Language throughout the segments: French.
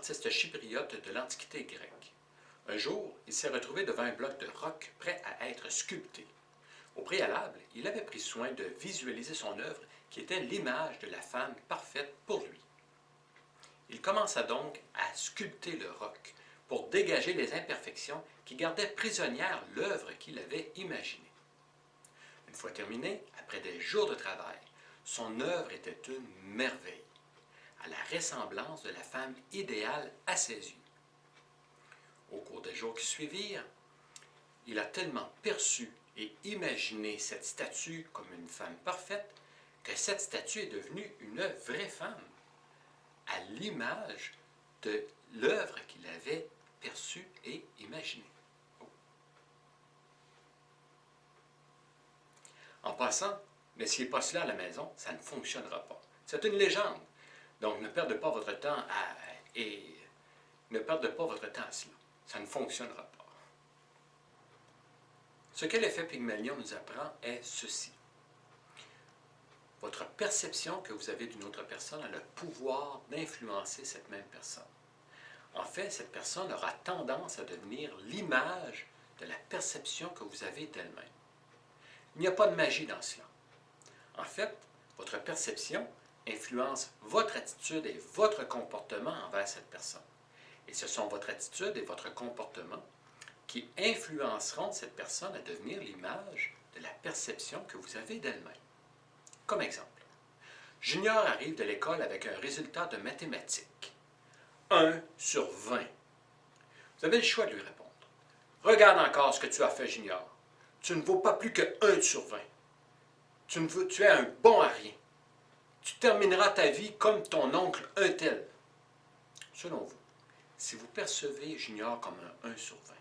artiste chypriote de l'Antiquité grecque. Un jour, il s'est retrouvé devant un bloc de roc prêt à être sculpté. Au préalable, il avait pris soin de visualiser son œuvre qui était l'image de la femme parfaite pour lui. Il commença donc à sculpter le roc pour dégager les imperfections qui gardaient prisonnière l'œuvre qu'il avait imaginée. Une fois terminée, après des jours de travail, son œuvre était une merveille, à la ressemblance de la femme idéale à ses yeux. Au cours des jours qui suivirent, il a tellement perçu et imaginé cette statue comme une femme parfaite que cette statue est devenue une vraie femme, à l'image de l'œuvre qu'il avait perçue et imaginée. En passant, n'essayez pas cela à la maison, ça ne fonctionnera pas. C'est une légende, donc ne perdez pas votre temps à cela. Ça ne fonctionnera pas. Ce que l'effet Pygmalion nous apprend est ceci. Votre perception que vous avez d'une autre personne a le pouvoir d'influencer cette même personne. En fait, cette personne aura tendance à devenir l'image de la perception que vous avez d'elle-même. Il n'y a pas de magie dans cela. En fait, votre perception influence votre attitude et votre comportement envers cette personne. Et ce sont votre attitude et votre comportement qui influenceront cette personne à devenir l'image de la perception que vous avez d'elle-même. Comme exemple, Junior arrive de l'école avec un résultat de mathématiques. 1 sur 20. Vous avez le choix de lui répondre. Regarde encore ce que tu as fait, Junior. Tu ne vaux pas plus que 1 sur 20. Tu es un bon à rien. Tu termineras ta vie comme ton oncle un tel. Selon vous, si vous percevez Junior comme un 1 sur 20,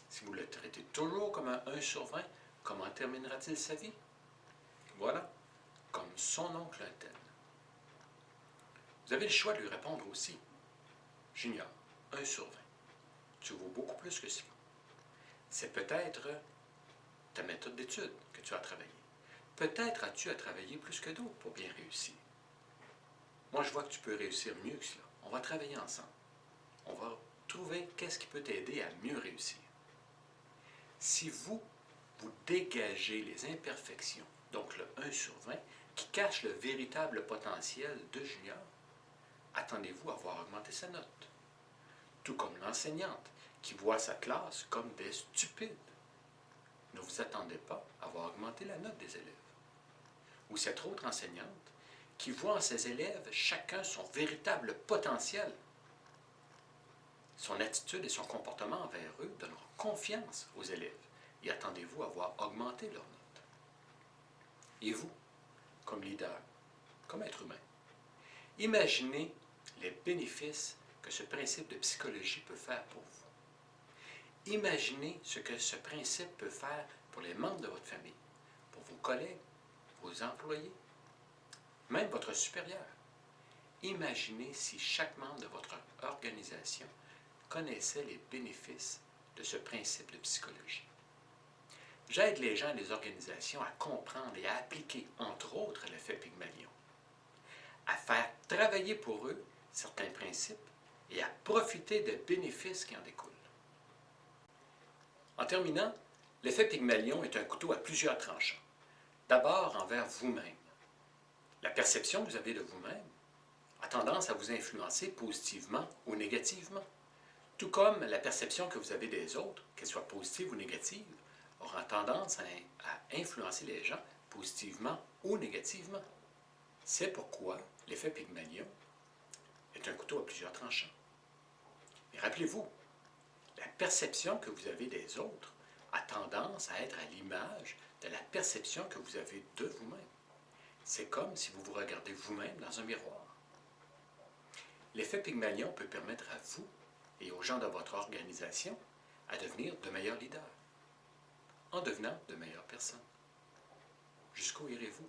si vous le traitez toujours comme un 1 sur 20, comment terminera-t-il sa vie? Voilà, comme son oncle un tel. Vous avez le choix de lui répondre aussi. Junior, 1 sur 20. Tu vaux beaucoup plus que cela. C'est peut-être ta méthode d'étude que tu as travaillée. Peut-être as-tu à travailler plus que d'autres pour bien réussir. Moi, je vois que tu peux réussir mieux que cela. On va travailler ensemble. On va trouver qu'est-ce qui peut t'aider à mieux réussir. Si vous dégagez les imperfections, donc le 1 sur 20, qui cache le véritable potentiel de Junior, attendez-vous à voir augmenter sa note. Tout comme l'enseignante qui voit sa classe comme des stupides. Ne vous attendez pas à voir augmenter la note des élèves. Ou cette autre enseignante qui voit en ses élèves chacun son véritable potentiel. Son attitude et son comportement envers eux donneront confiance aux élèves et attendez-vous à voir augmenter leur note. Et vous, comme leader, comme être humain, imaginez les bénéfices que ce principe de psychologie peut faire pour vous. Imaginez ce que ce principe peut faire pour les membres de votre famille, pour vos collègues, vos employés, même votre supérieur. Imaginez si chaque membre de votre organisation connaissait les bénéfices de ce principe de psychologie. J'aide les gens et les organisations à comprendre et à appliquer, entre autres, l'effet Pygmalion, à faire travailler pour eux certains principes et à profiter des bénéfices qui en découlent. En terminant, l'effet Pygmalion est un couteau à plusieurs tranchants. D'abord envers vous-même. La perception que vous avez de vous-même a tendance à vous influencer positivement ou négativement. Tout comme la perception que vous avez des autres, qu'elle soit positive ou négative, aura tendance à influencer les gens positivement ou négativement. C'est pourquoi l'effet Pygmalion est un couteau à plusieurs tranchants. Mais rappelez-vous, la perception que vous avez des autres a tendance à être à l'image de la perception que vous avez de vous-même. C'est comme si vous vous regardez vous-même dans un miroir. L'effet Pygmalion peut permettre à vous et aux gens de votre organisation à devenir de meilleurs leaders, en devenant de meilleures personnes. Jusqu'où irez-vous?